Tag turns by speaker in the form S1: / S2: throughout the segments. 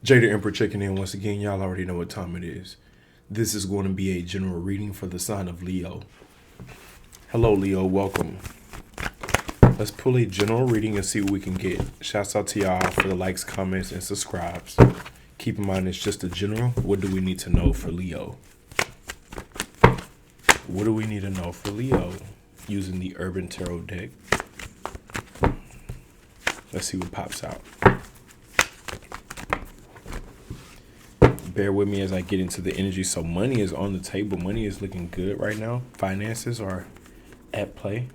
S1: Jada Emperor checking in once again. Y'all already know what time it is. This is going to be a general reading for the sign of Leo. Hello, Leo. Welcome. Let's pull a general reading and see what we can get. Shouts out to y'all for the likes, comments, and subscribes. Keep in mind, it's just a general. What do we need to know for Leo? What do we need to know for Leo using the Urban Tarot deck? Let's see what pops out. Bear with me as I get into the energy. So money is on the table. Money is looking good right now. Finances are at play.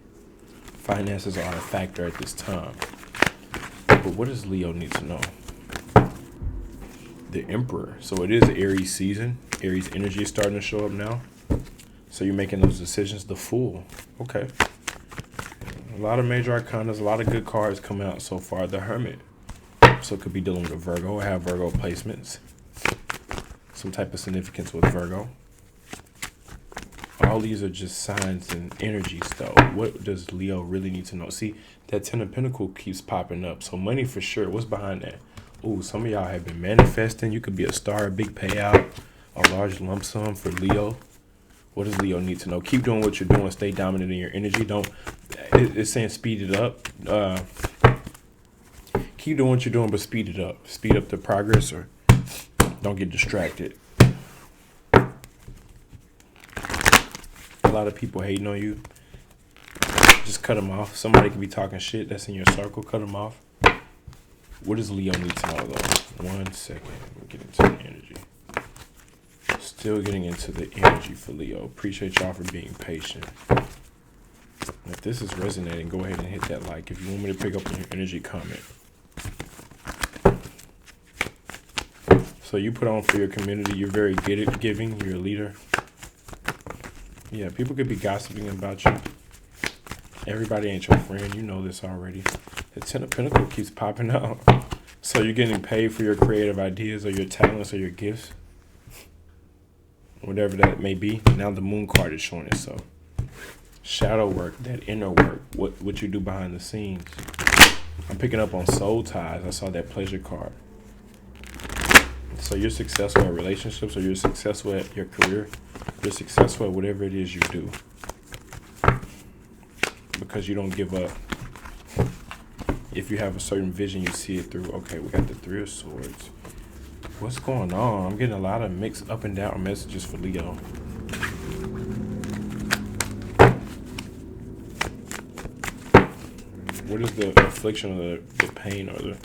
S1: Finances are a factor at this time. But what does Leo need to know? The Emperor. So it is Aries season. Aries energy is starting to show up now. So you're making those decisions. The Fool. Okay. A lot of major arcanas, a lot of good cards come out so far. The Hermit. So it could be dealing with a Virgo. I have Virgo placements. Some type of significance with Virgo. All these are just signs and energies, though. What does Leo really need to know? See, that Ten of Pentacles keeps popping up. So money for sure. What's behind that? Ooh, some of y'all have been manifesting. You could be a star, a big payout, a large lump sum for Leo. What does Leo need to know? Keep doing what you're doing. Stay dominant in your energy. It's saying speed it up. Keep doing what you're doing, but speed it up. Speed up the progress, or don't get distracted. A lot of people hating on you. Just cut them off. Somebody could be talking shit that's in your circle. Cut them off. What does Leo need to know, though? 1 second. We'll get into the energy. Still getting into the energy for Leo. Appreciate y'all for being patient. If this is resonating, go ahead and hit that like. If you want me to pick up on your energy, comment. So you put on for your community. You're very good at giving. You're a leader. Yeah, people could be gossiping about you. Everybody ain't your friend. You know this already. The Ten of Pentacles keeps popping out. So you're getting paid for your creative ideas or your talents or your gifts. Whatever that may be. Now the Moon card is showing it. So shadow work, that inner work, what you do behind the scenes. I'm picking up on soul ties. I saw that pleasure card. So you're successful at relationships, or you're successful at your career. You're successful at whatever it is you do. Because you don't give up. If you have a certain vision, you see it through. Okay, we got the Three of Swords. What's going on? I'm getting a lot of mixed up and down messages for Leo. What is the affliction or the pain or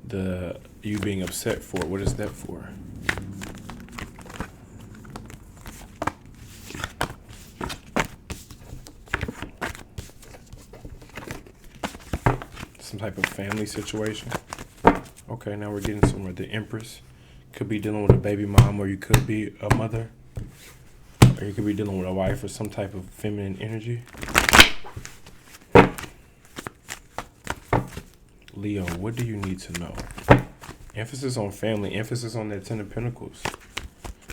S1: the you being upset for? What is that for? Some type of family situation. Okay, now we're getting somewhere. The Empress could be dealing with a baby mom, or you could be a mother, or you could be dealing with a wife or some type of feminine energy. Leo, what do you need to know? Emphasis on family, emphasis on that Ten of Pentacles.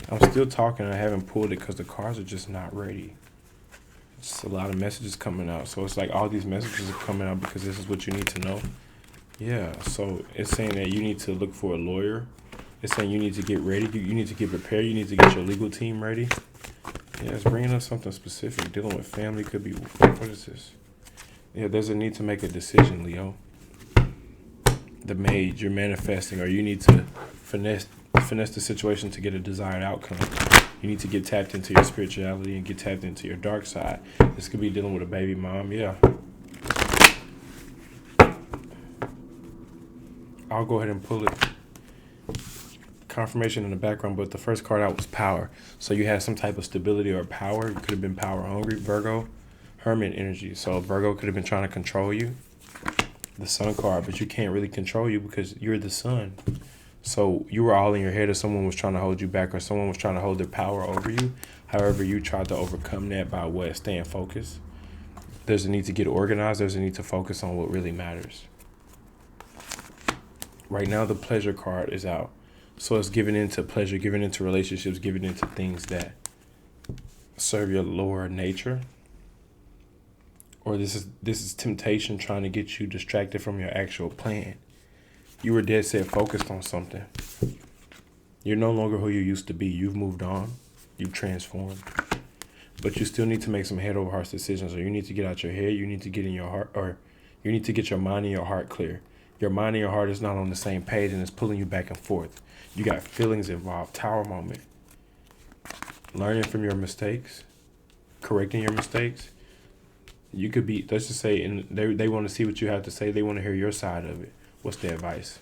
S1: I'm still talking, I haven't pulled it because the cards are just not ready. It's a lot of messages coming out. So it's like all these messages are coming out because this is what you need to know. Yeah, so it's saying that you need to look for a lawyer. It's saying you need to get ready. You need to get prepared. You need to get your legal team ready. Yeah, it's bringing us something specific. Dealing with family could be, what is this? Yeah, there's a need to make a decision, Leo. The Mage, you're manifesting, or you need to finesse the situation to get a desired outcome. You need to get tapped into your spirituality and get tapped into your dark side. This could be dealing with a baby mom. Yeah. I'll go ahead and pull it. Confirmation in the background, but the first card out was power. So you had some type of stability or power. You could have been power hungry. Virgo, Hermit energy. So Virgo could have been trying to control you. The Sun card, but you can't really control you because you're the Sun. So you were all in your head, or someone was trying to hold you back, or someone was trying to hold their power over you. However, you tried to overcome that by what? Staying focused. There's a need to get organized. There's a need to focus on what really matters. Right now, the pleasure card is out. So it's giving into pleasure, giving into relationships, giving into things that serve your lower nature. Or this is temptation trying to get you distracted from your actual plan. You were dead set focused on something. You're no longer who you used to be. You've moved on. You've transformed. But you still need to make some head over heart decisions, or you need to get out your head. You need to get in your heart, or you need to get your mind and your heart clear. Your mind and your heart is not on the same page, and it's pulling you back and forth. You got feelings involved. Tower moment. Learning from your mistakes, correcting your mistakes. You could be, let's just say, and they want to see what you have to say. They want to hear your side of it. What's the advice?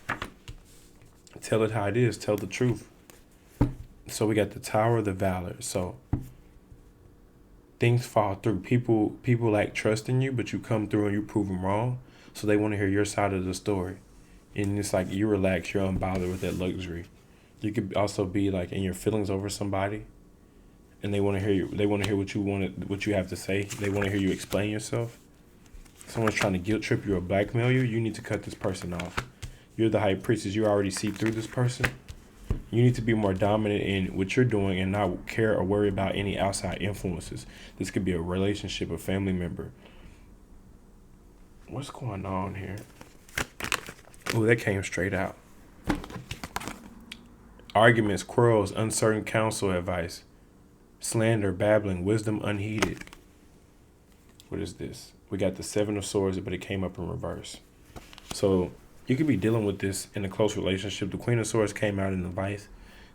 S1: Tell it how it is. Tell the truth. So we got the Tower of the Valor. So things fall through. People lack trust in you, but you come through and you prove them wrong. So they want to hear your side of the story. And it's like you relax, you're unbothered with that luxury. You could also be like in your feelings over somebody, and they want to hear you. They want to hear what you have to say. They want to hear you explain yourself. Someone's trying to guilt trip you or blackmail you. You need to cut this person off. You're the high priestess. You already see through this person. You need to be more dominant in what you're doing and not care or worry about any outside influences. This could be a relationship, a family member. What's going on here? Oh, that came straight out. Arguments, quarrels, uncertain counsel, advice, slander, babbling, wisdom unheeded. What is this? We got the Seven of Swords, but it came up in reverse. So you could be dealing with this in a close relationship. The Queen of Swords came out in the vice.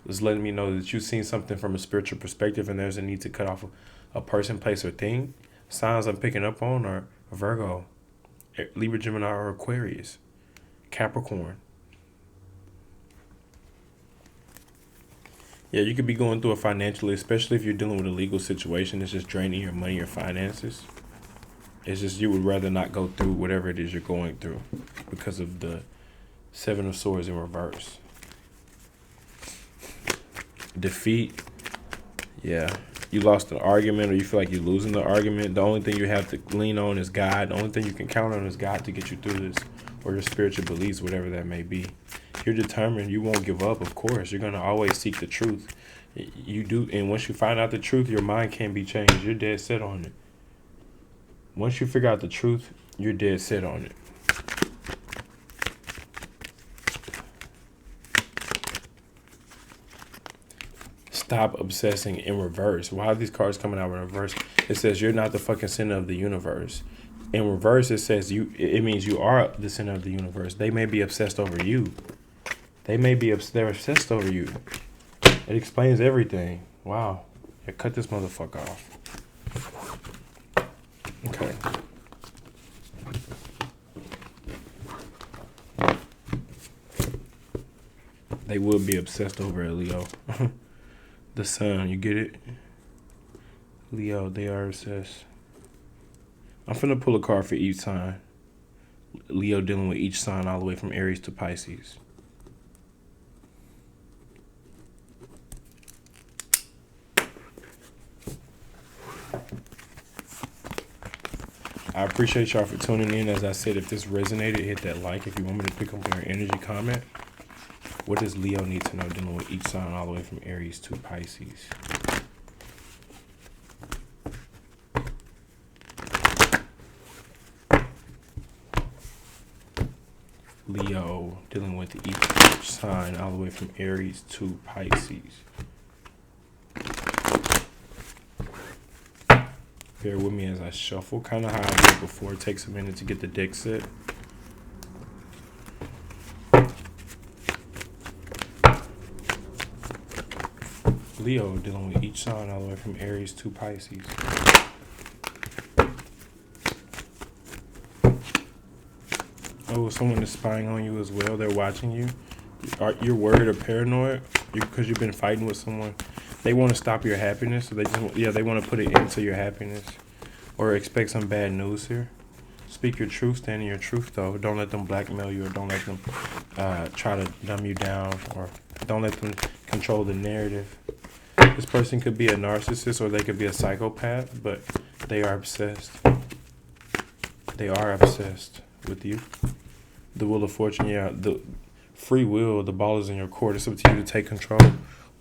S1: It's letting me know that you've seen something from a spiritual perspective, and there's a need to cut off a person, place, or thing. Signs I'm picking up on are Virgo, Libra, Gemini, or Aquarius, Capricorn. Yeah, you could be going through it financially, especially if you're dealing with a legal situation. It's just draining your money, your finances. It's just you would rather not go through whatever it is you're going through because of the Seven of Swords in reverse. Defeat. Yeah. You lost an argument, or you feel like you're losing the argument. The only thing you have to lean on is God. The only thing you can count on is God to get you through this, or your spiritual beliefs, whatever that may be. You're determined. You won't give up, of course. You're going to always seek the truth. You do, and once you find out the truth, your mind can't be changed. You're dead set on it. Once you figure out the truth, you're dead set on it. Stop obsessing in reverse. Why are these cards coming out in reverse? It says you're not the fucking center of the universe. In reverse, it says it means you are the center of the universe. They may be obsessed over you. They're obsessed over you. It explains everything. Wow. Yeah, cut this motherfucker off. Okay. They will be obsessed over it, Leo. The sun, you get it? Leo, they are obsessed. I'm finna pull a card for each sign. Leo dealing with each sign all the way from Aries to Pisces. I appreciate y'all for tuning in. As I said, if this resonated, hit that like. If you want me to pick up on your energy, comment. What does Leo need to know dealing with each sign all the way from Aries to Pisces? Leo dealing with each sign all the way from Aries to Pisces. Bear with me as I shuffle, kind of how I did before. It takes a minute to get the deck set. Leo dealing with each sign all the way from Aries to Pisces. Oh, someone is spying on you as well. They're watching you. You're worried or paranoid because you've been fighting with someone. They want to stop your happiness. So they want to put it into your happiness, or expect some bad news here. Speak your truth. Stand in your truth, though. Don't let them blackmail you, or don't let them try to dumb you down, or don't let them control the narrative. This person could be a narcissist, or they could be a psychopath, but they are obsessed. They are obsessed with you. The Wheel of Fortune, yeah, the free will, the ball is in your court. It's up to you to take control.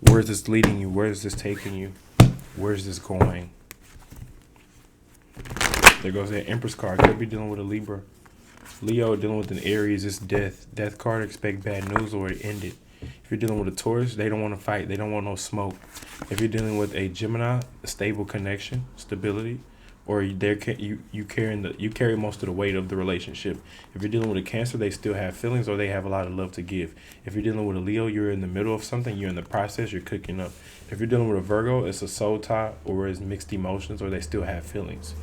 S1: Where is this leading you? Where is this taking you? Where is this going? There goes that Empress card. Could be dealing with a Libra. Leo dealing with an Aries. It's death. Death card, expect bad news or it ended. If If you're dealing with a Taurus, they don't want to fight. They don't want no smoke. If you're dealing with a Gemini, a stable connection, stability, or you carry most of the weight of the relationship. If you're dealing with a Cancer, they still have feelings or they have a lot of love to give. If you're dealing with a Leo, you're in the middle of something. You're in the process. You're cooking up. If you're dealing with a Virgo, it's a soul tie or it's mixed emotions or they still have feelings.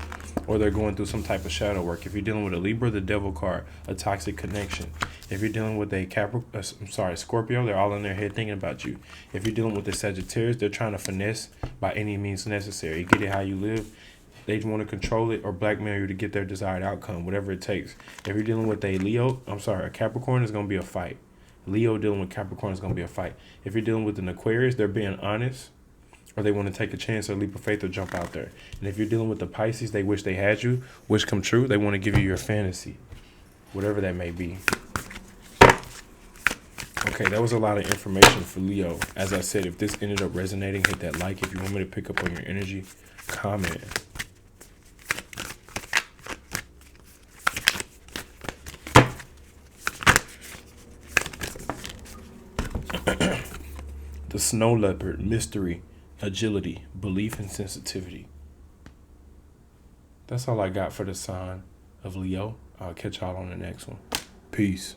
S1: Or they're going through some type of shadow work. If you're dealing with a Libra, the Devil card, a toxic connection. If you're dealing with a Scorpio, they're all in their head thinking about you. If you're dealing with a Sagittarius, they're trying to finesse by any means necessary. Get it how you live. They want to control it or blackmail you to get their desired outcome, whatever it takes. If you're dealing with a Capricorn, it's going to be a fight. Leo dealing with Capricorn is going to be a fight. If you're dealing with an Aquarius, they're being honest. Or they want to take a chance or leap of faith or jump out there. And if you're dealing with the Pisces, they wish they had you, wish come true. They want to give you your fantasy, whatever that may be. Okay, that was a lot of information for Leo. As I said, if this ended up resonating, hit that like. If you want me to pick up on your energy, comment. The snow leopard, mystery, agility, belief, and sensitivity. That's all I got for the sign of Leo. I'll catch y'all on the next one. Peace.